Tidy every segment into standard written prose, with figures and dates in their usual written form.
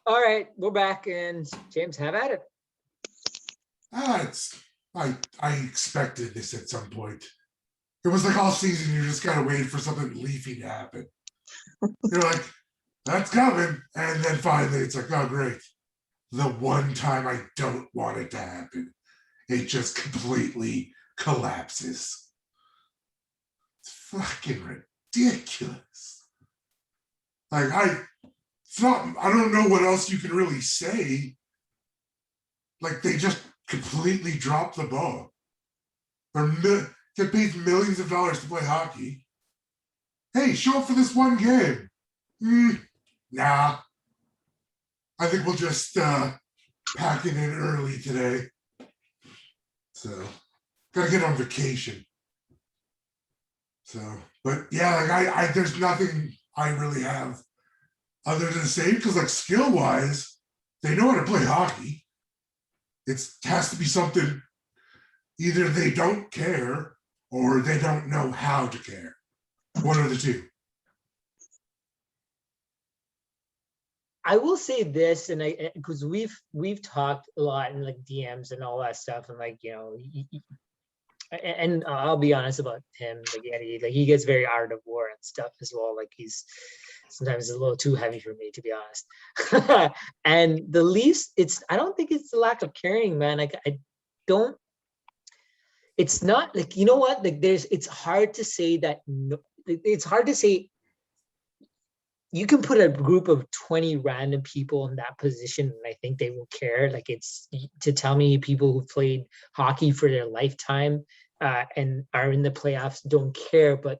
All right, we're back, and James, have at it. I expected this at some point. It was like all season, you just gotta wait for something leafy to happen. You're like, that's coming, and then finally it's like, oh great. The one time I don't want it to happen, it just completely collapses. It's fucking ridiculous. Like I don't know what else you can really say. Like they just completely dropped the ball. They paid millions of dollars to play hockey. Hey, show up for this one game. Nah. I think we'll just pack it in early today. So, gotta get on vacation. So, but yeah, like I there's nothing I really have other than to say because like skill wise, they know how to play hockey. It has to be something either they don't care or they don't know how to care. One of the two. I will say this, and because we've talked a lot in like DMs and all that stuff, and like and I'll be honest about him, like Eddie, like he gets very art of war and stuff as well. Like he's sometimes a little too heavy for me, to be honest. And the Leafs, I don't think it's the lack of caring, man. Like I don't. It's not like you know what, like it's hard to say that. No, it's hard to say you can put a group of 20 random people in that position and I think they will care. Like it's to tell me people who played hockey for their lifetime and are in the playoffs don't care, but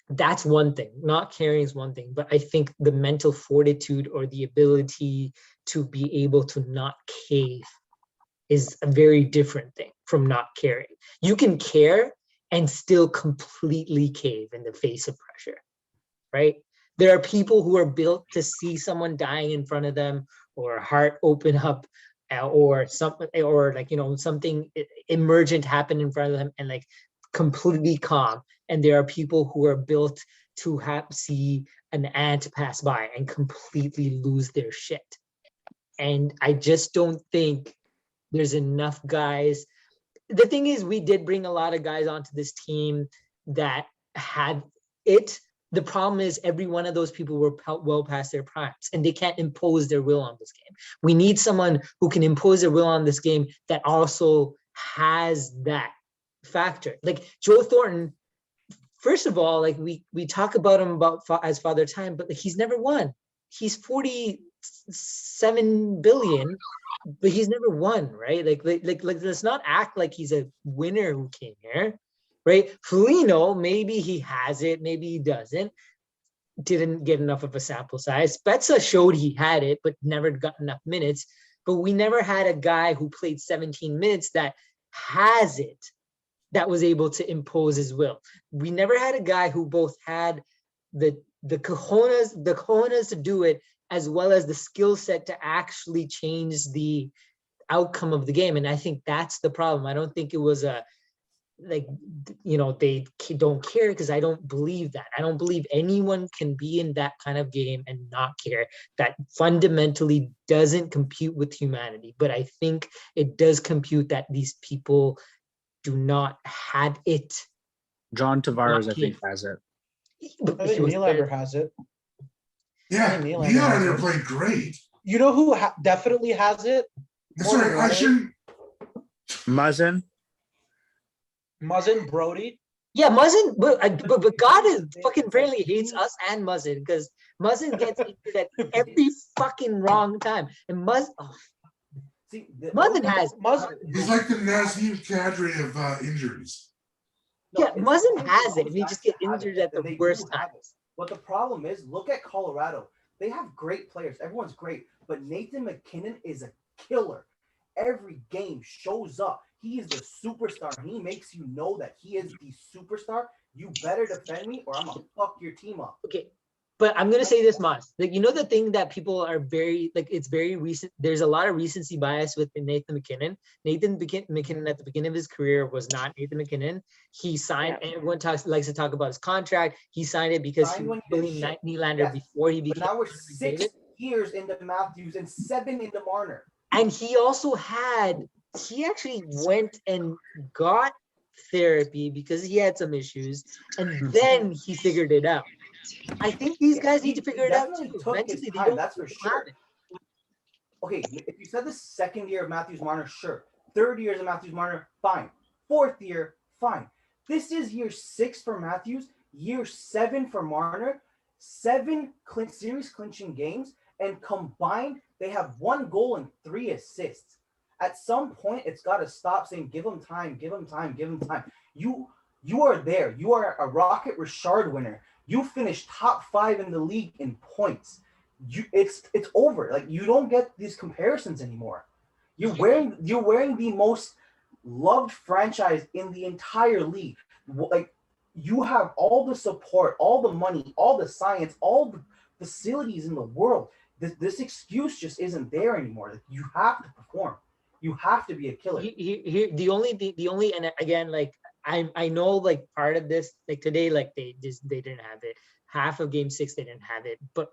that's one thing. Not caring is one thing, but I think the mental fortitude or the ability to be able to not cave is a very different thing from not caring. You can care and still completely cave in the face of pressure, right? There are people who are built to see someone dying in front of them or a heart open up or something, or like, something emergent happen in front of them and like completely calm. And there are people who are built to see an ant pass by and completely lose their shit. And I just don't think there's enough guys. The thing is, we did bring a lot of guys onto this team that had it. The problem is every one of those people were well past their primes and they can't impose their will on this game. We need someone who can impose their will on this game that also has that factor. Like Joe Thornton, first of all, like we talk about him as Father Time, but like he's never won. He's 47 billion, but he's never won, right? Like let's not act like he's a winner who came here, right? Foligno, maybe he has it, maybe he doesn't. Didn't get enough of a sample size. Spezza showed he had it, but never got enough minutes. But we never had a guy who played 17 minutes that has it, that was able to impose his will. We never had a guy who both had the cojones to do it, as well as the skill set to actually change the outcome of the game. And I think that's the problem. I don't think it was they don't care, because I don't believe that. I don't believe anyone can be in that kind of game and not care. That fundamentally doesn't compute with humanity. But I think it does compute that these people do not have it. John Tavares, I think, has it. I think Nylander has it. Yeah, Nylander played great. You know who definitely has it? Sorry, I shouldn't. Muzzin, Brody. Yeah, Muzzin, but God is fucking apparently hates us and Muzzin, because Muzzin gets injured at every fucking wrong time. And Muzzin has. He's like the Nazim cadre of injuries. Yeah, Muzzin has it, and he just gets injured at the worst times. But the problem is, look at Colorado. They have great players. Everyone's great. But Nathan McKinnon is a killer. Every game shows up. He is the superstar. He makes you know that he is the superstar. You better defend me or I'm going to fuck your team up. Okay, but I'm going to say this much. Like, the thing that people are very, like, it's very recent. There's a lot of recency bias with Nathan McKinnon. Nathan McKinnon at the beginning of his career was not Nathan McKinnon. He signed, everyone likes to talk about his contract. He signed it because he was Billy Nylander before he became. But now we're 6 years into Matthews and 7 into Marner. And he actually went and got therapy because he had some issues, and then he figured it out. I think these guys need to figure it out Definitely too. took his Mentally, they time, don't that's for have sure. it. Okay, if you said the second year of Matthews Marner, sure. Third years of Matthews Marner, fine. Fourth year, fine. This is year 6 for Matthews, year 7 for Marner, 7 series clinching games, and combined, they have 1 goal and 3 assists. At some point, it's got to stop saying, give him time, give him time, give him time. You are there. You are a Rocket Richard winner. You finished top 5 in the league in points. It's over. Like, you don't get these comparisons anymore. You're wearing the most loved franchise in the entire league. Like, you have all the support, all the money, all the science, all the facilities in the world. This excuse just isn't there anymore. Like, you have to perform. You have to be a killer. The only, and again, like, I know, like, part of this, like, today, like, they didn't have it. Half of game 6 they didn't have it, but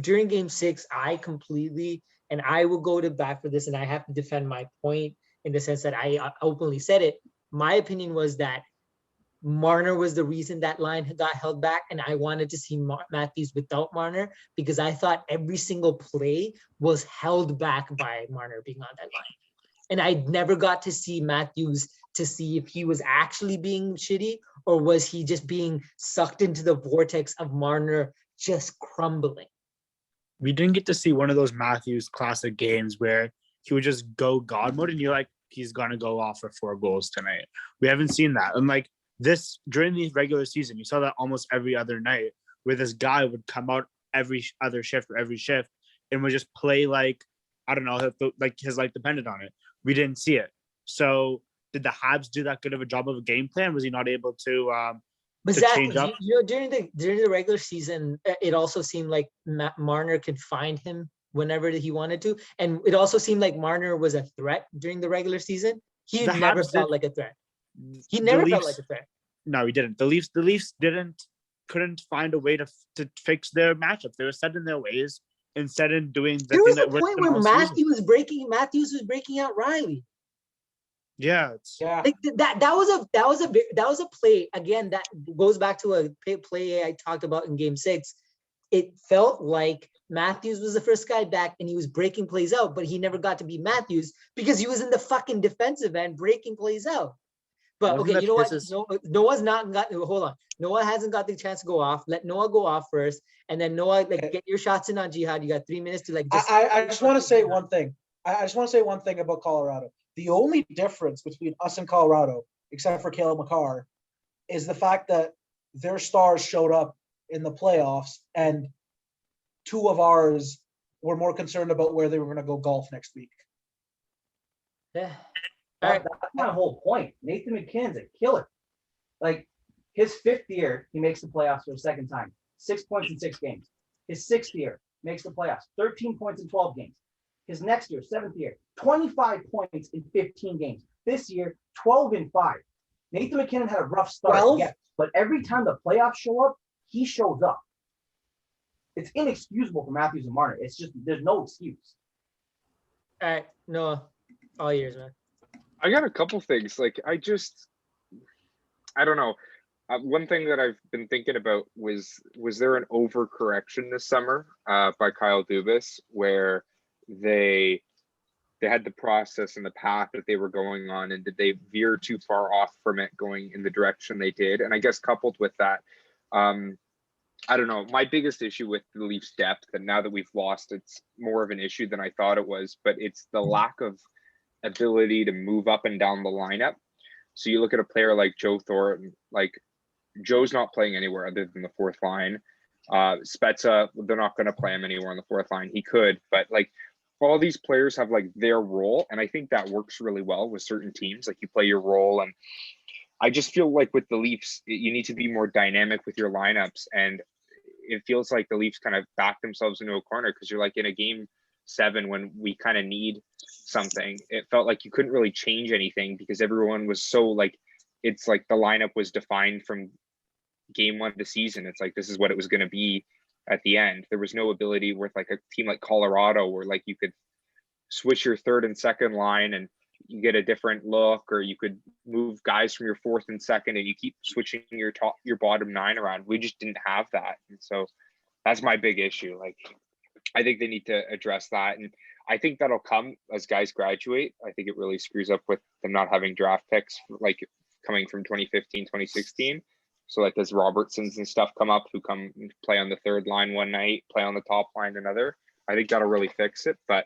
during game 6 I completely, and I will go to bat for this, and I have to defend my point in the sense that I openly said it. My opinion was that Marner was the reason that line got held back, and I wanted to see Matthews without Marner because I thought every single play was held back by Marner being on that line. And I never got to see Matthews to see if he was actually being shitty or was he just being sucked into the vortex of Marner just crumbling. We didn't get to see one of those Matthews classic games where he would just go God mode and you're like, he's going to go off for 4 goals tonight. We haven't seen that. And like this, during the regular season, you saw that almost every other night where this guy would come out every other shift or every shift and would just play like, I don't know, like his life depended on it. We didn't see it. So did the Habs do that good of a job of a game plan? Was he not able to But to Zach, change up? during the regular season, it also seemed like Marner could find him whenever he wanted to, and it also seemed like Marner was a threat during the regular season. He The never Habs felt did- like a threat. He the never felt Leafs- like a threat. No, he didn't. The Leafs couldn't find a way to fix their matchup. They were set in their ways instead of doing the There thing was a that worked point in where all season. Matthews was breaking out Riley. Yeah, Yeah. Like that was a play again that goes back to a play I talked about in game 6. It felt like Matthews was the first guy back and he was breaking plays out, but he never got to be Matthews because he was in the fucking defensive end breaking plays out. But One thing okay, you know what? that Noah's not got. Hold on. Noah hasn't got the chance to go off. Let Noah go off first, and then Noah, like, get your shots in on Jihad. You got 3 minutes to, like. I just want to say one thing. I just want to say one thing about Colorado. The only difference between us and Colorado, except for Cale Makar, is the fact that their stars showed up in the playoffs, and 2 of ours were more concerned about where they were going to go golf next week. Yeah. All right. That's my whole point. Nathan McKinnon's a killer. Like, his 5th year, he makes the playoffs for the second time. 6 points in 6 games. His 6th year makes the playoffs. 13 points in 12 games. His next year, 7th year, 25 points in 15 games. This year, 12 and 5. Nathan McKinnon had a rough start, 12? yeah, but every time the playoffs show up, he shows up. It's inexcusable for Matthews and Marner. It's just, there's no excuse. All right, Noah, all yours, man. I got a couple things. Like, I don't know. One thing that I've been thinking about was there an overcorrection this summer by Kyle Dubas where they had the process and the path that they were going on, and did they veer too far off from it going in the direction they did? And I guess coupled with that, I don't know, my biggest issue with the Leafs depth, and now that we've lost, it's more of an issue than I thought it was, but it's the lack of ability to move up and down the lineup. So you look at a player like Joe Thornton, like Joe's not playing anywhere other than the 4th line. Spezza, they're not going to play him anywhere on the 4th line. He could, but like all these players have like their role. And I think that works really well with certain teams. Like you play your role. And I just feel like with the Leafs, you need to be more dynamic with your lineups. And it feels like the Leafs kind of back themselves into a corner because you're like in a game 7 when we kind of need something. It felt like you couldn't really change anything because everyone was so like, it's like the lineup was defined from game 1 of the season. It's like, this is what it was going to be. at the end. There was no ability with like a team like Colorado where like you could switch your third and second line and you get a different look, or you could move guys from your fourth and second and you keep switching your bottom nine around. We just didn't have that. And so that's my big issue. Like, I think they need to address that. And I think that'll come as guys graduate. I think it really screws up with them not having draft picks like coming from 2015, 2016. So like as Robertsons and stuff come up who come play on the third line one night, play on the top line another, I think that'll really fix it. But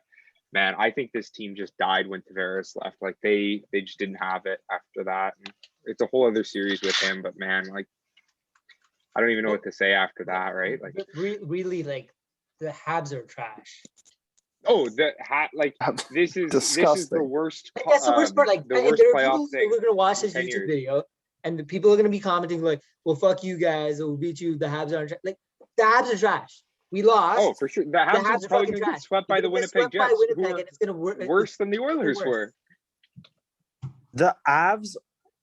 man, I think this team just died when Tavares left. Like they just didn't have it after that. And it's a whole other series with him, but man, like I don't even know what to say after that, right? Like really, like the Habs are trash. oh, this is the worst. Like, that's the worst part. Like the and worst there are playoff people thing. who are gonna watch this 10 YouTube years. video, and the people are gonna be commenting like, "Well, fuck you guys, we'll beat you." The Habs aren't like the Habs are trash. We lost. Oh, for sure. The Habs are are probably fucking going to get trash. swept by They're the gonna get Winnipeg swept by Jets, Winnipeg, who and it's gonna work worse than the Oilers worse. were. The Avs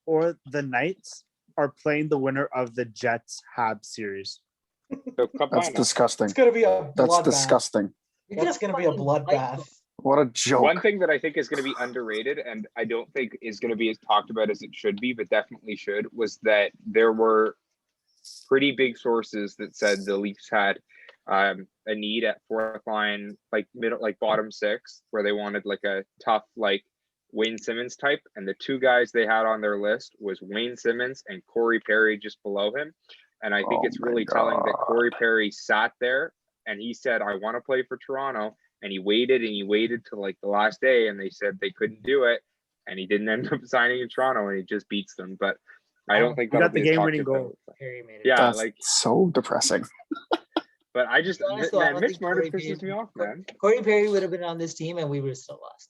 or the Knights are playing the winner of the Jets Habs series. So That's disgusting. It's gonna be a That's bloodbath. disgusting. It's gonna be a bloodbath. What a joke. One thing that I think is going to be underrated, and I don't think is going to be as talked about as it should be, but definitely should, was that there were pretty big sources that said the Leafs had a need at fourth line, like middle, like bottom six, where they wanted like a tough, like Wayne Simmons type. And the two guys they had on their list was Wayne Simmons and Corey Perry just below him. And I think it's really telling that Corey Perry sat there and he said, I want to play for Toronto. And he waited till like the last day, and they said they couldn't do it. And he didn't end up signing in Toronto, and he just beats them. But I don't think He that'll got the be as game-winning talked about. goal. Perry made it. Yeah, That's like, so depressing. but I just, To be honest, though, I man, don't Mitch think Marner Corey pisses me Perry- off, man. Corey Perry would have been on this team, and we would have still lost.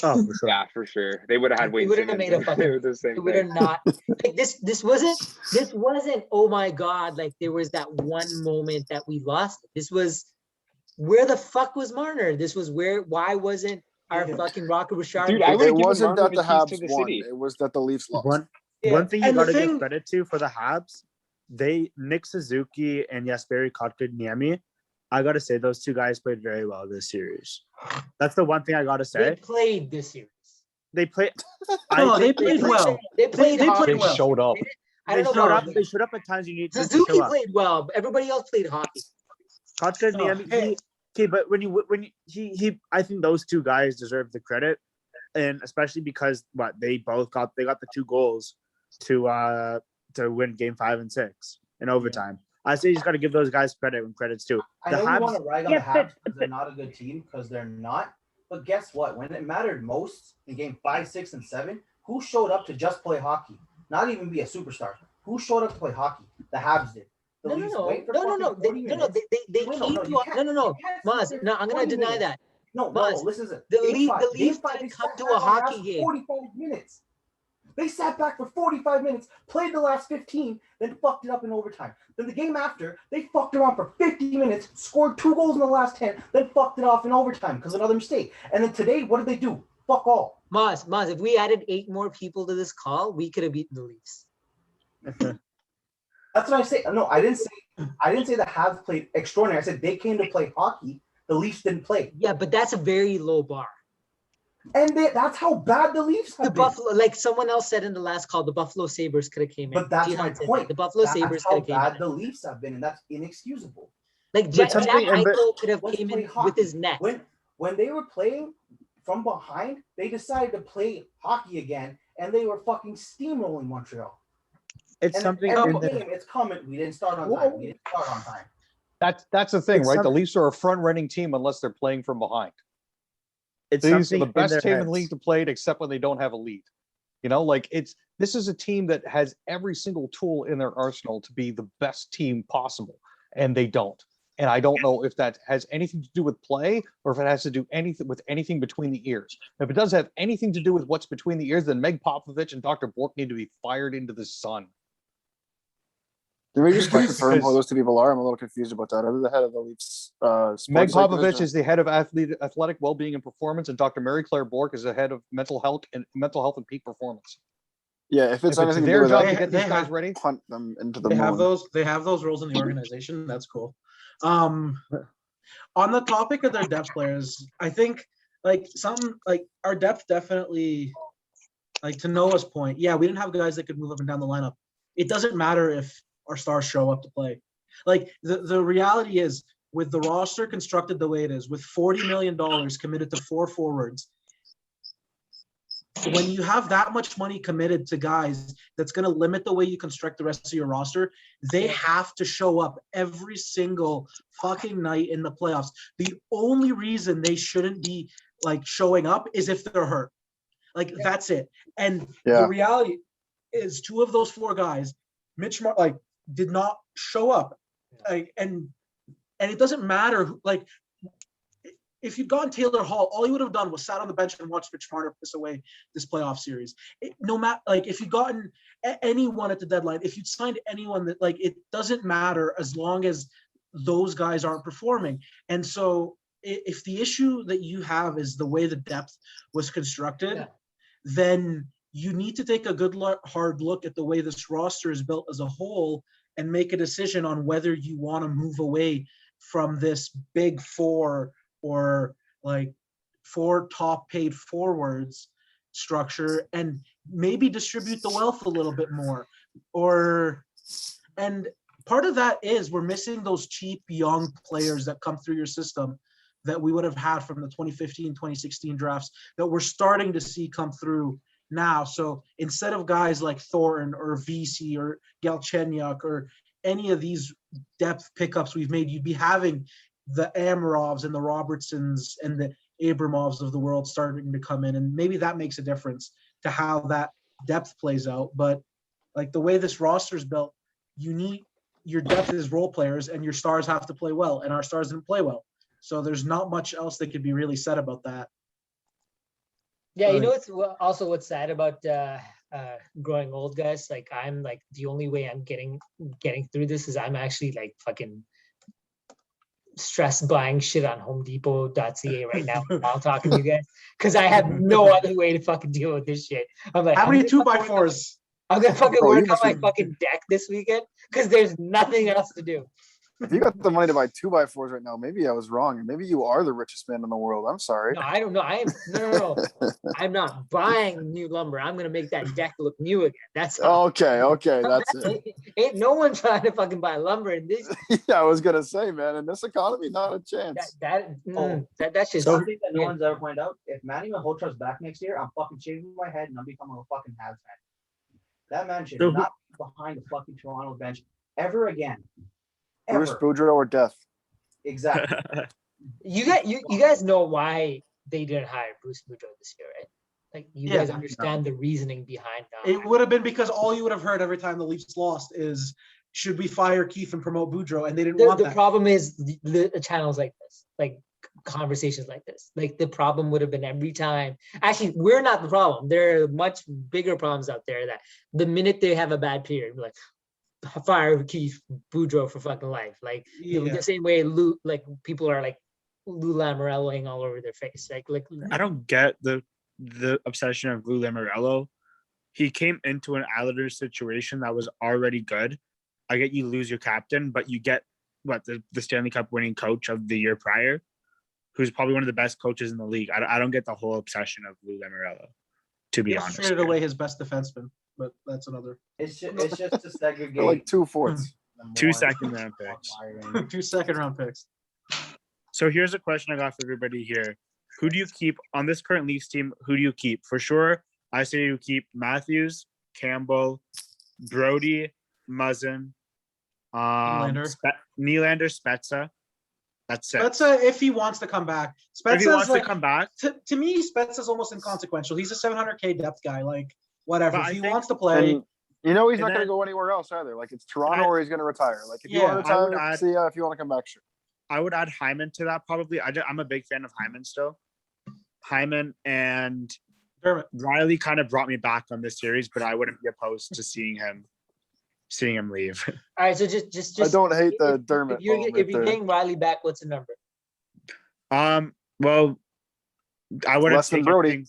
Oh, for sure. Yeah, for sure. They would have had We Wayne wouldn't have Simmons. made a and fucking- they were the same It would thing. have not like this wasn't oh my god, like there was that one moment that we lost. This was where the fuck was Marner? This was why wasn't our Yeah. fucking Rocket Richard? Dude, I It would've given wasn't Marner that the the keys to Habs the won. city. It was that the Leafs lost. One thing you And the gotta give thing- credit to for the Habs, Nick Suzuki and Jesperi Kotkaniemi, I gotta say those two guys played very well this series. That's the one thing I gotta They say. played this series. They played. No, they think played well. They played they hockey. played well. showed up. I They don't showed know. up. They showed up at times you need to Suzuki show up. played well, but everybody else played hockey. Kotkaniemi, hey. okay, but when he, I think those two guys deserve the credit, and especially because they got the two goals to win Game 5 and 6 in overtime. I say you just got to give those guys credit when credit's due. I The know Habs- you want to rag on yeah, the Habs because they're not a good team because they're not. But guess what? When it mattered most in game 5, 6, and 7, who showed up to just play hockey? Not even be a superstar. Who showed up to play hockey? The Habs did. The No, Leafs no, wait for no, fucking 40 they minutes. they No, came no, to you us. can't- No, you can't Maz, sit no, there I'm gonna 40 deny minutes. that. No, Maz, listen. the Game Leaf- five- the game Leafs five, didn't they come sat to back a on the hockey last game. 45 minutes. They sat back for 45 minutes, played the last 15, then fucked it up in overtime. Then the game after, they fucked around for 50 minutes, scored 2 goals in the last 10, then fucked it off in overtime because of another mistake. And then today, what did they do? Fuck all. Maz, if we added 8 more people to this call, we could have beaten the Leafs. That's what I say. No, I didn't say the Habs played extraordinary. I said they came to play hockey. The Leafs didn't play. Yeah, but that's a very low bar. And that's how bad the Leafs The have been. Buffalo, like someone else said in the last call, the Buffalo Sabres could have came in. But that's Gihan my said that. point. The Buffalo That's Sabres how could have came bad in. the Leafs have been, and that's inexcusable. Like But Jack something- Eichel could have Let's came play in hockey. with his net. When they were playing from behind, they decided to play hockey again, and they were fucking steamrolling Montreal. It's And something every in the, game, it's coming. We didn't start on time. We didn't start on time. That's the thing, It's right? The some- Leafs are a front-running team unless they're playing from behind. it's These are something the in best their team in heads. the league to play it, except when they don't have a lead. You know, like this is a team that has every single tool in their arsenal to be the best team possible, and they don't. And I don't know if that has anything to do with play or if it has to do anything between the ears. If it does have anything to do with what's between the ears, then Meg Popovich and Dr. Bork need to be fired into the sun. Did we just Because- confirm who those two people are? I'm a little confused about that. Are they the head of the Leafs? Meg sports Popovich division? is the head of athletic well-being and performance, and Dr. Mary Claire Bork is the head of mental health and peak performance. Yeah, if it's If it's anything to do their with job that, to get They these guys have- ready, punt them into the They have moon. those roles in the organization. That's cool. On the topic of their depth players, I think like our depth definitely, like to Noah's point, yeah, we didn't have guys that could move up and down the lineup. It doesn't matter if our stars show up to play. Like the reality is, with the roster constructed the way it is, with $40 million committed to 4 forwards, when you have that much money committed to guys, that's going to limit the way you construct the rest of your roster. They have to show up every single fucking night in the playoffs. The only reason they shouldn't be like showing up is if they're hurt. Like that's it. And Yeah. the reality is 2 of those 4 guys, did not show up. And it doesn't matter. Like, if you'd gotten Taylor Hall, all you would have done was sat on the bench and watched Mitch Marner piss away this playoff series. No matter, like, if you'd gotten anyone at the deadline, if you'd signed anyone, that, like, it doesn't matter as long as those guys aren't performing. And so, if the issue that you have is the way the depth was constructed, then you need to take a good hard look at the way this roster is built as a whole and make a decision on whether you want to move away from this big 4 or like 4 top paid forwards structure and maybe distribute the wealth a little bit more. And part of that is we're missing those cheap young players that come through your system that we would have had from the 2015, 2016 drafts that we're starting to see come through now. So instead of guys like Thornton or VC or Galchenyuk or any of these depth pickups we've made, you'd be having the Amarovs and the Robertsons and the Abramovs of the world starting to come in. And maybe that makes a difference to how that depth plays out. But like the way this roster is built, you need your depth is role players and your stars have to play well. And our stars didn't play well. So there's not much else that could be really said about that. Yeah, you know what's sad about growing old, guys? Like I'm like the only way I'm getting through this is I'm actually like fucking stressed buying shit on HomeDepot.ca right now while talking to you guys because I have no other way to fucking deal with this shit. I'm like, how many 2x4s? I'm gonna fucking Bro, you work on must my be- fucking deck this weekend because there's nothing else to do. If you got the money to buy 2x4s right now, maybe I was wrong, and maybe you are the richest man in the world. I'm sorry. No, I don't know. No. I'm not buying new lumber. I'm gonna make that deck look new again. That's all. Okay, that's it. Ain't no one trying to fucking buy lumber in this. Yeah, I was gonna say, man, in this economy, not a chance. That shit's Something that no weird. one's ever pointed out. If Manny Malhotra's back next year, I'm fucking shaving my head and I'm becoming a fucking Habs fan. That man should not be behind the fucking Toronto bench ever again. Bruce Ever. Boudreau or death. Exactly. You guys know why they didn't hire Bruce Boudreau this year, right? Like you guys understand the reasoning behind that. It would have been because all you would have heard every time the Leafs lost is, should we fire Keefe and promote Boudreau? And they didn't want The that. problem is the channels like this, like conversations like this. Like the problem would have been every time. Actually, we're not the problem. There are much bigger problems out there that the minute they have a bad period, we're like, fire Keith Boudreau for fucking life. Like the same way Lou, like people are like Lou Lamorielloing all over their face. Like I don't get the obsession of Lou Lamoriello. He came into an Islanders situation that was already good. I get you lose your captain, but you get the Stanley Cup winning coach of the year prior, who's probably one of the best coaches in the league. I don't get the whole obsession of Lou Lamoriello, to be honest. Traded away his best defenseman, but that's another. It's just to segregate. They're like 2 fourths. 2 second-round picks. 2 second-round picks. So here's a question I got for everybody here. Who do you keep on this current Leafs team? Who do you keep? For sure, I say you keep Matthews, Campbell, Brody, Muzzin, Nylander, Spezza. That's it. Spezza, if he wants to come back. If he wants Spezza's to come back, to me, Spezza's almost inconsequential. He's a 700K depth guy. Like, whatever. But If I he think- wants to play, And you know he's And not going to then- go anywhere else either. Like it's Toronto I- or he's going to retire. Like if you Yeah, want I to would retire, add- see ya. If you want to come back, sure. I would add Hyman to that probably. I'm a big fan of Hyman still. Hyman and Dermott. Riley kind of brought me back on this series, but I wouldn't be opposed to seeing him leave. all right, so just I don't hate the if Dermott. you're moment if you're there. getting Riley back, what's the number? Well, I wouldn't Less than take Brody. anything-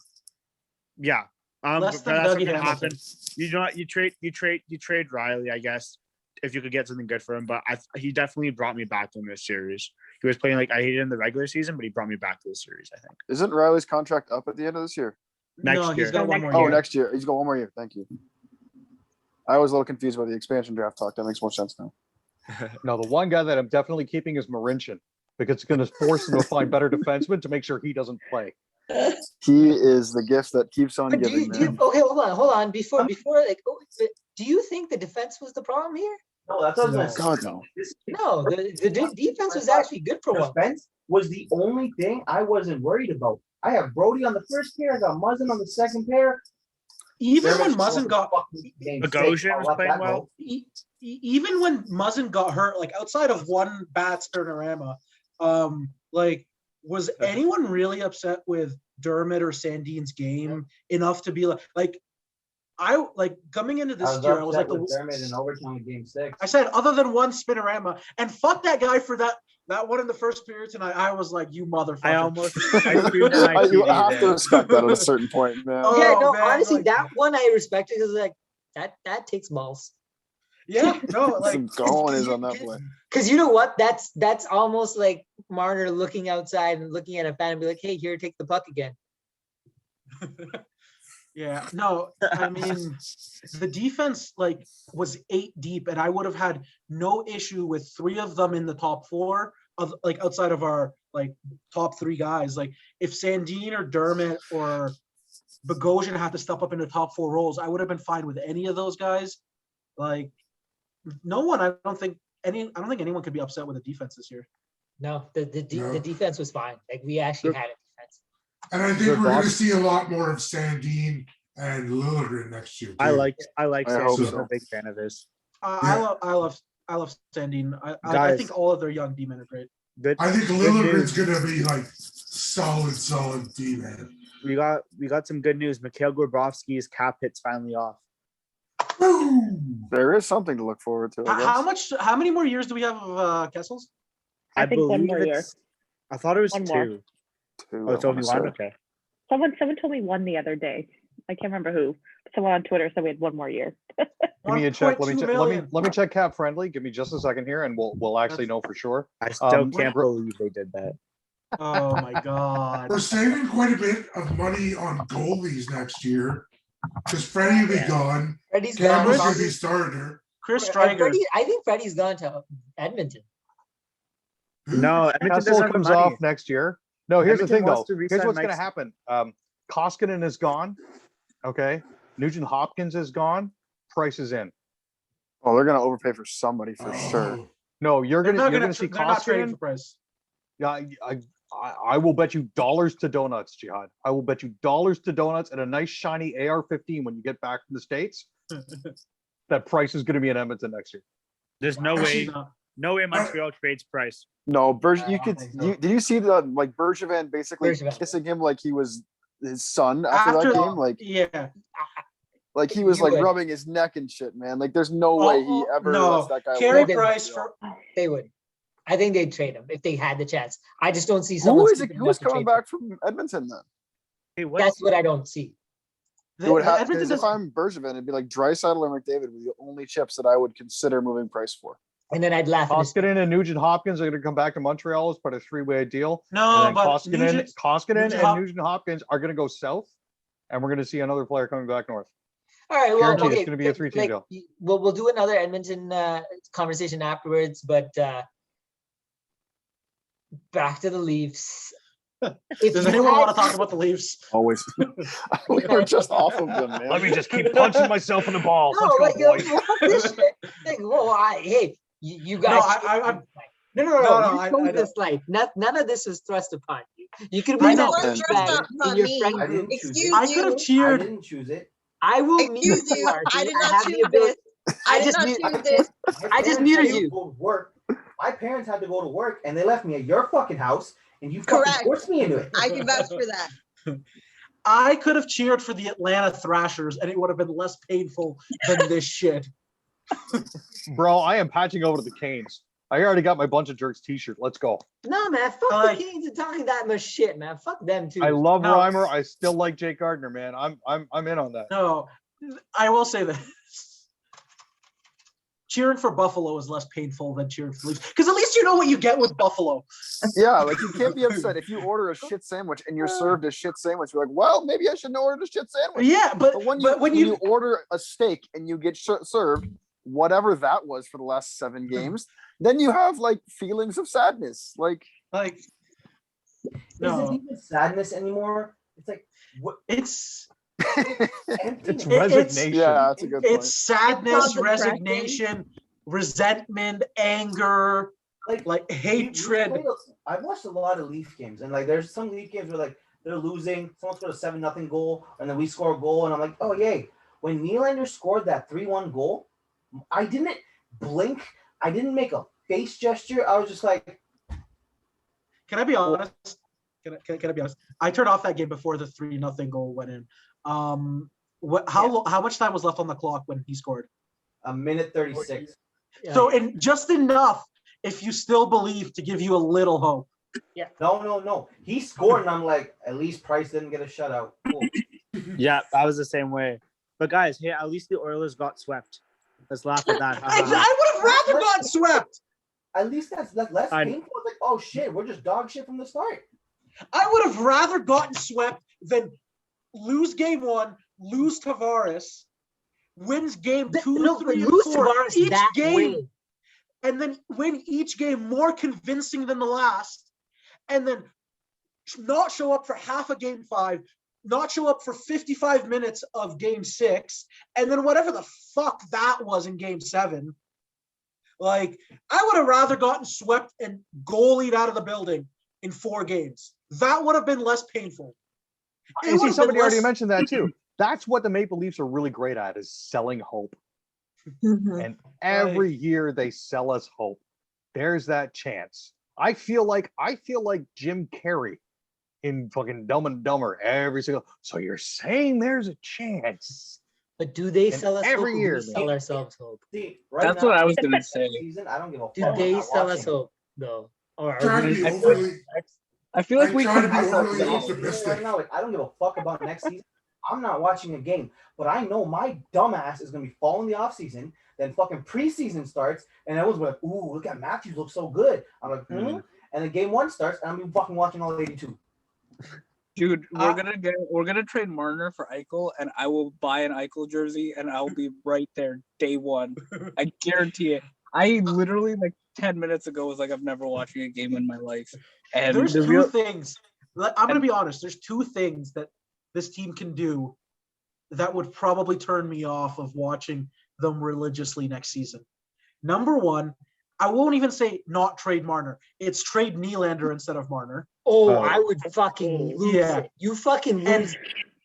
Yeah, Less but than that's not Dougie gonna Hamilton. happen. You know what? You trade Riley, I guess, if you could get something good for him. But he definitely brought me back in this series. He was playing like I hated in the regular season, but he brought me back to the series, I think. Isn't Riley's contract up at the end of this year? Next No, year. he's got one more Oh, year. next year. He's got one more year. Thank you. I was a little confused by the expansion draft talk. That makes more sense now. No, the one guy that I'm definitely keeping is Marincin because it's going to force him to find better defensemen to make sure he doesn't play. He is the gift that keeps on But giving. okay, hold on. Before like, do you think the defense was the problem here? No, that's what I was God, gonna no. say. No, the defense was actually good for one. Defense was the only thing I wasn't worried about. I have Brody on the first pair, I got Muzzin on the second pair. Even when Dermott Muzzin got Bogosian was playing well. even when Muzzin got hurt, like outside of one bad Sternarama, like was anyone really upset with Dermott or Sandin's game enough to be like I like coming into this year, I was like Dermott in overtime in game 6. I said other than one Spinorama, and fuck that guy for that one in the first period tonight. I was like, you motherfucker. I screamed at my You TV have to there. respect that at a certain point, man. Oh, Yeah, no, man, honestly, like- that one I respected because like that takes balls. Yeah, no, like Some cojones on that play. Because you know what? That's almost like Marner looking outside and looking at a fan and be like, "Hey, here, take the puck again." yeah, no, I mean the defense like was 8 deep, and I would have had no issue with 3 of them in the top 4 of like outside of our like top 3 guys. Like if Sandin or Dermott or Bogosian had to step up into top 4 roles, I would have been fine with any of those guys. Like no one, I don't think anyone could be upset with the defense this year. No, the defense was fine. Like we actually had a defense. And I think we're going to see a lot more of Sandin and Liljegren next year. Too. I like I hope Sandin. so. I'm a big fan of his. I love Sandin. I Guys. think all of their young D-men are great. Good. I think good Liljegren's news. going to be like solid D man. We got some good news. Mikhail Grabovski's cap hit's finally off. There is something to look forward to. I guess. How many more years do we have of Kessels? I think one believe more year. I thought it was One 2. more. 2, Oh, it's I only wanna one. say. Okay. Someone told me 1 the other day. I can't remember who. Someone on Twitter said we had 1 more year. Give me a check. Let me 1.2 check. million. Let me check Cap Friendly. Give me just a second here, and we'll actually know for sure. I still Um, can't believe they did that. Oh my god. We're saving quite a bit of money on goalies next year because Freddie will be gone. Freddie's Campbell's gone. going to be starter. Chris And Stryger. I think Freddie's gone to Edmonton. No, Edmonton doesn't Kessel have the comes money. off next year. No, here's Edmonton the thing though. wants to Here's re-sign what's going to Mike's- happen. Koskinen is gone. Okay. Nugent Hopkins is gone. Price is in. Oh, they're going to overpay for somebody for sure. Oh, No, you're They're gonna not see they're not trading Koskinen. for Price. Yeah, I will bet you dollars to donuts, Jihad. I will bet you dollars to donuts and a nice shiny AR-15 when you get back from the States. That Price is going to be in Edmonton next year. There's no Actually, way. No way Montreal trades Price. No, I don't think so. did you see the like Bergevin basically Bergevin. kissing him like he was his son after that game? Like he was You like would. rubbing his neck and shit, man. Like there's no way he ever no. lets that guy Carey walk. Price for They would. I think they'd trade him if they had the chance. I just don't see Who someone. is it? stupid Who enough is to coming trade back from Edmonton then? Hey, him. That's what I don't see. It would have, Edmonton because if does- I'm Bergevin, it'd be like Draisaitl or McDavid were the only chips that I would consider moving Price for. And then I'd laugh at his Koskinen and Nugent Hopkins are going to come back to Montreal as part of a 3-way deal. no, And then but Koskinen Nugent and Hop- Nugent Hopkins are going to go south, and we're going to see another player coming back north. All right, well, Guaranteed it's okay. gonna be a 3-team deal. We'll do another Edmonton conversation afterwards, but back to the Leafs. If Does you anyone had- want to talk about the Leafs? Always. We were just off of them, man. Let me just keep punching myself in the balls. No, Let's go, like, boys. well, fuck this shit. Like, well, hey, you No, guys. I'm- No, No, you I chose know. this life. None of this was thrust upon you. You could I be know. that It was douchebag thrust in upon your me. friend I group. didn't choose it. Excuse I could have you. I cheered. didn't choose it. I will mute Excuse you, you. Marky. I did I not have the choose ability. this. I I did just not mute- choose this. My I just parents muted had to you. go to work. My parents had to go to work, and they left me at your fucking house, and you fucking Correct. forced me into it. I can vouch for that. I could have cheered for the Atlanta Thrashers, and it would have been less painful than this shit. Bro, I am patching over to the Canes. I already got my bunch of jerks T-shirt. Let's go. No, man, fuck Like- the Kings are talking that much shit, man. Fuck them too. I love No. Reimer. I still like Jake Gardner, man. I'm in on that. No, I will say this. Cheering for Buffalo is less painful than cheering for the Leafs. Because at least you know what you get with Buffalo. Yeah, like you can't be upset if you order a shit sandwich and you're served a shit sandwich. You're like, well, maybe I shouldn't have ordered a shit sandwich. Yeah, but When you order a steak and you get served whatever that was for the last 7 games, then you have like feelings of sadness. Like Is it even sadness anymore? It's like what? It's Emptiness. resignation. yeah, that's a good point. It's sadness, It's not depressing. resignation, resentment, anger, like hatred. I've watched a lot of Leaf games, and like there's some Leaf games where like they're losing, someone scored a 7-0 goal, and then we score a goal, and I'm like, oh yay! When Nylander scored that 3-1 goal, I didn't blink, I didn't make a face gesture. I was just like, Can I be honest? Can I be honest? I turned off that game before the 3-0 goal went in. How much time was left on the clock when he scored? a minute 36. Yeah. So in just enough, if you still believe, to give you a little hope. No. He scored, and I'm like, at least Price didn't get a shutout. Cool. Yeah, I was the same way. But guys, hey, at least the Oilers got swept. Let's laugh at that. I would have rather gotten swept. At least that's less I- painful. It's like, oh shit, we're just dog shit from the start. I would have rather gotten swept than lose game 1, lose Tavares, wins game 2, No, 3, and lose 4 Tavares each that game, way. and then win each game more convincing than the last, and then not show up for half of game 5, not show up for 55 minutes of game 6, and then whatever the fuck that was in game 7. Like, I would have rather gotten swept and goalied out of the building in 4 games. That would have been less painful. It And would see, have somebody been already less- mentioned that too. That's what the Maple Leafs are really great at, is selling hope. Mhm. And every year they sell us hope. There's that chance. I feel like Jim Carrey in fucking Dumb and Dumber every single. So you're saying there's a chance? But do they And sell us every hope? Or year, do we man. sell ourselves hope? See, right That's now, what I was gonna say. season, I don't give a fuck. Do I'm they not sell us watching. hope though? Or Trying to are be we overly. I feel like I we try to be can overly Right optimistic. now, like, I don't give a fuck about next season. I'm not watching a game, but I know my dumbass is gonna be falling the offseason. Then fucking preseason starts, and everyone's like, "Ooh, look at Matthews, looks so good." I'm like, And then game 1 starts, and I'm gonna be fucking watching all 82. Dude, we're gonna trade Marner for Eichel, and I will buy an Eichel jersey, and I'll be right there day 1. I guarantee it. I literally like 10 minutes ago was like, I've never watched a game in my life, and There's the 2 real things. I'm going to be honest. There's 2 things that this team can do that would probably turn me off of watching them religiously next season. Number 1, I won't even say not trade Marner. It's trade Nylander instead of Marner. Oh, I would fucking lose Yeah. it. You fucking And lose it.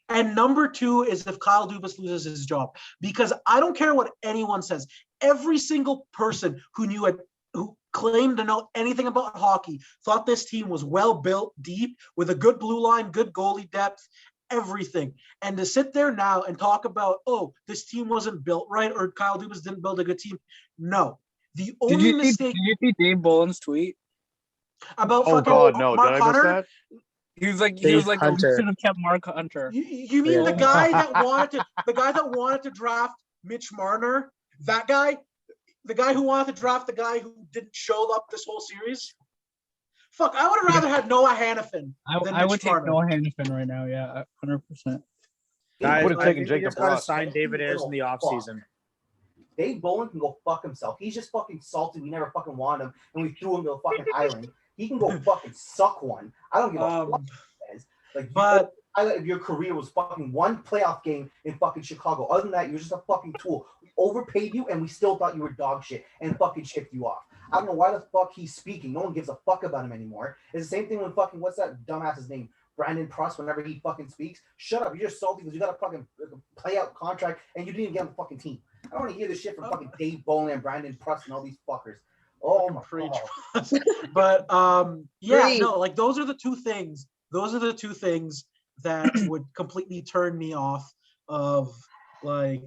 and number 2 is if Kyle Dubas loses his job, because I don't care what anyone says. Every single person who claimed to know anything about hockey thought this team was well built, deep, with a good blue line, good goalie depth, everything. And to sit there now and talk about, oh, this team wasn't built right, or Kyle Dubas didn't build a good team. No. The did only you mistake see Dave Boland's tweet? about Oh fucking God, no! Mark Did I miss Hunter, that? He was like, Dave oh, we Hunter. should have kept Mark Hunter. You mean the guy that wanted to draft Mitch Marner? That guy? The guy who wanted to draft the guy who didn't show up this whole series? Fuck, I would have rather had Noah Hannafin than I would Mitch take Marner. Noah Hannafin right now. Yeah, 100%. Guys, Would've I taken think we Jacob just gotta Russ. sign David Ayers in the offseason. Dave Bolin can go fuck himself. He's just fucking salty. We never fucking want him, and we threw him to a fucking island. He can go fucking suck one. I don't give a fuck. Like, But highlight of your career was fucking one playoff game in fucking Chicago. Other than that, you were just a fucking tool. We overpaid you, and we still thought you were dog shit and fucking shipped you off. I don't know why the fuck he's speaking. No one gives a fuck about him anymore. It's the same thing when fucking, what's that dumbass's name? Brandon Pruss, whenever he fucking speaks. Shut up. You're just salty because you got a fucking play out contract and you didn't even get on the fucking team. I don't want to hear this shit from fucking Dave Bolin and Brandon Pruss and all these fuckers. Oh my god. but yeah, Great. no, like those are the two things. Those are the two things that would completely turn me off of like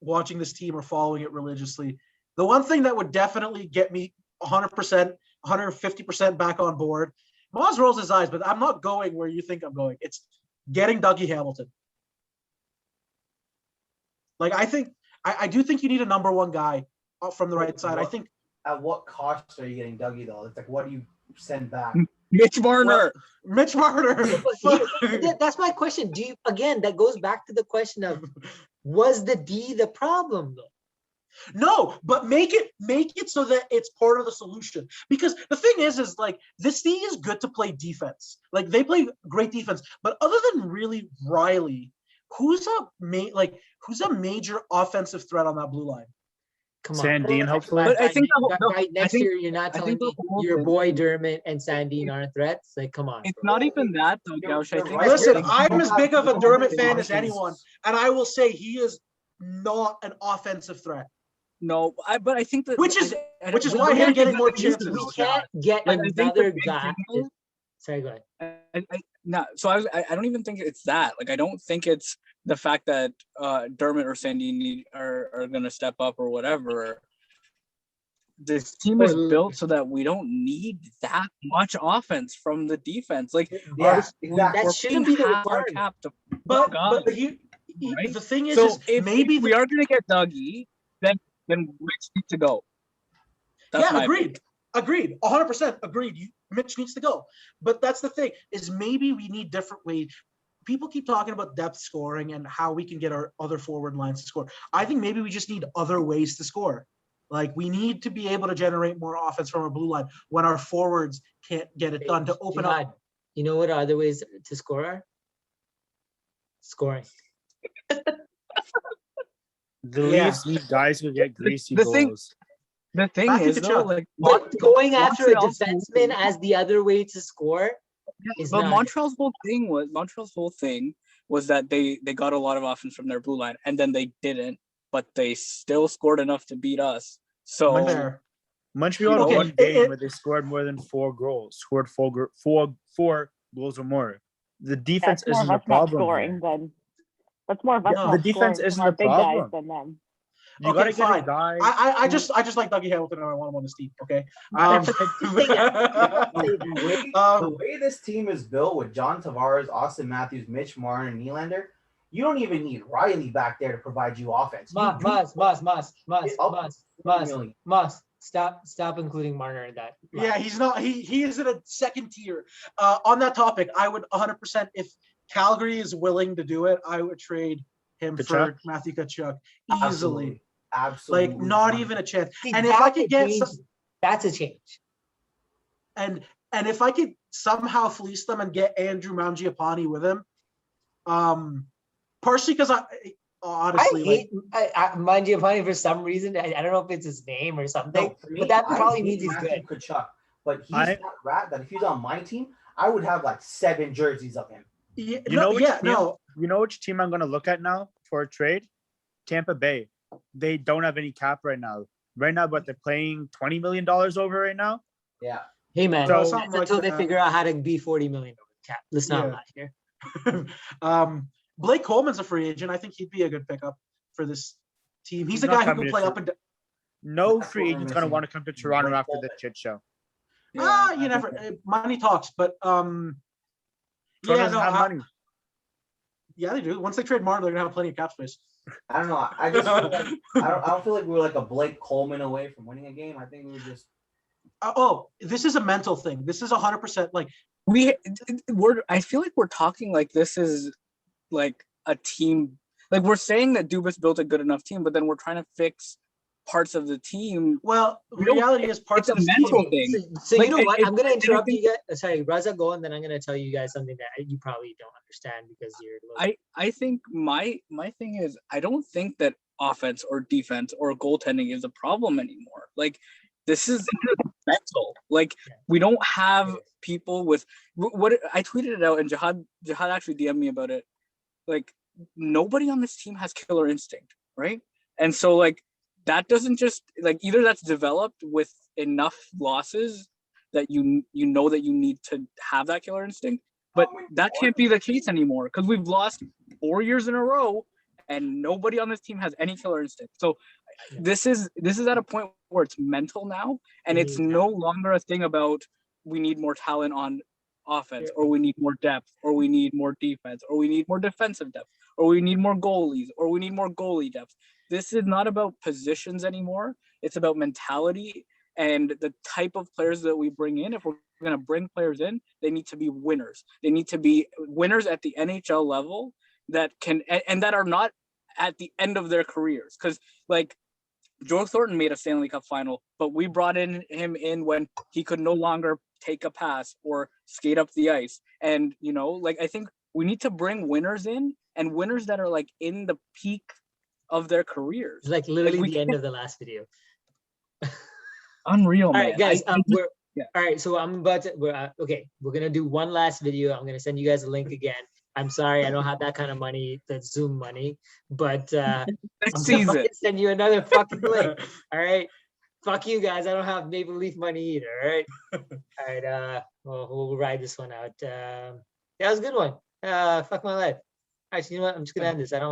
watching this team or following it religiously The one thing that would definitely get me 100%, 150% back on board. Moz rolls his eyes, but I'm not going where you think I'm going. It's getting Dougie Hamilton. Like I do think you need a number one guy from the right side. I think. At what cost are you getting Dougie though? It's like, what do you send back? Mitch Marner. Mitch Marner. That's my question. That goes back to the question of, was the D the problem though? No, but make it so that it's part of the solution. Because the thing is like this team is good to play defense. Like they play great defense, but other than really Riley, who's a major offensive threat on that blue line? Come Sandine, on. hopefully. But I think next year you're not telling me your boy Dermott and Sandine aren't threats. Like, come on. It's not even that though, Gauch. I think. Listen, I'm as big of a Dermott fan as anyone, and I will say he is not an offensive threat. No, but I think that which is why he's getting more chances. We can't get another guy. Sorry, go ahead. I don't even think it's that. Like, I don't think it's the fact that Dermott or Sandini are going to step up or whatever. This team is built so that we don't need that much offense from the defense. Like, exactly. That shouldn't be the requirement. But the thing is, so if maybe we are going to get Dougie, then Mitch needs to go. That's agreed. Agreed. 100% agreed. Mitch needs to go. But that's the thing, is maybe we need different ways. People keep talking about depth scoring and how we can get our other forward lines to score. I think maybe we just need other ways to score. Like, we need to be able to generate more offense from our blue line when our forwards can't get it done, to open up. You know what other ways to score are? Scoring. The Leafs need guys who get greasy goals. The thing is, though, like, going after a defenseman as the other way to score. But Montreal's whole thing was that they got a lot of offense from their blue line, and then they didn't, but they still scored enough to beat us. So Montreal won one game where they scored more than 4 goals, scored four goals or more. The defense isn't a problem. That's more of us. The defense isn't a problem. Than them. You gotta get a guy. I just like Dougie Hamilton, and I want him on this team. Okay. The way this team is built with John Tavares, Austin Matthews, Mitch Marner, and Nylander, you don't even need Riley back there to provide you offense. Stop including Marner in that. Yeah, he's not. He is in a second tier. On that topic, I would 100%, if Calgary is willing to do it, I would trade him for Matthew Tkachuk easily. Absolutely. Like, not even a chance. See, and if I could get that's a change. And if I could somehow fleece them and get Andrew Mangiapane with him, partially because honestly, I hate Mangiapane for some reason. I don't know if it's his name or something, but that probably means he's good. Tkachuk, but he's that rat that if he's on my team, I would have like 7 jerseys of him. You know which team I'm going to look at now for a trade? Tampa Bay. They don't have any cap right now. But they're paying $20 million over right now. Yeah. Hey man, until they figure out how to be $40 million cap. Let's not lie here. Blake Coleman's a free agent. I think he'd be a good pickup for this team. He's a guy who can play up and down. No free agent's going to want to come to Toronto after the shit show. You never. Money talks, but Toronto doesn't have money. Yeah, they do. Once they trade Martin, they're gonna have plenty of cap space. I don't know. I just feel like, I don't feel like we were like a Blake Coleman away from winning a game. I think we were just. This is a mental thing. This is 100% like I feel like we're talking like this is like a team. Like, we're saying that Dubas built a good enough team, but then we're trying to fix parts of the team. Well, reality is parts of the mental thing. So like, you know what? I'm going to interrupt you guys. Sorry, Raza, go, and then I'm going to tell you guys something that you probably don't understand because you're. I think my thing is, I don't think that offense or defense or goaltending is a problem anymore. Like, this is mental. Like, we don't have people with what I tweeted it out, and Jihad actually DM'd me about it. Like, nobody on this team has killer instinct, right? And so, like, that doesn't just, like, either that's developed with enough losses that you know that you need to have that killer instinct, but that can't be the case anymore because we've lost 4 years in a row and nobody on this team has any killer instinct. So this is at a point where it's mental now, and it's Mhm. no longer a thing about we need more talent on offense, or we need more depth, or we need more defense, or we need more defensive depth, or we need more goalies, or we need more goalie depth. This is not about positions anymore. It's about mentality and the type of players that we bring in. If we're going to bring players in, they need to be winners. They need to be winners at the NHL level that can and that are not at the end of their careers. Because like Joe Thornton made a Stanley Cup final, but we brought him in when he could no longer take a pass or skate up the ice. And like I think we need to bring winners in, and winners that are like in the peak of their careers. It's like literally we the end of the last video. Unreal, All man. right, guys. We're yeah. all right. So I'm about to. Okay. We're gonna do one last video. I'm gonna send you guys a link again. I'm sorry, I don't have that kind of money, that Zoom money, but I'm Next gonna season. fucking send you another fucking link. All right. Fuck you guys. I don't have Maple Leaf money either. All right. All right. Well, we'll ride this one out. That was a good one. Fuck my life. Actually, you know what? I'm just gonna end this. I don't.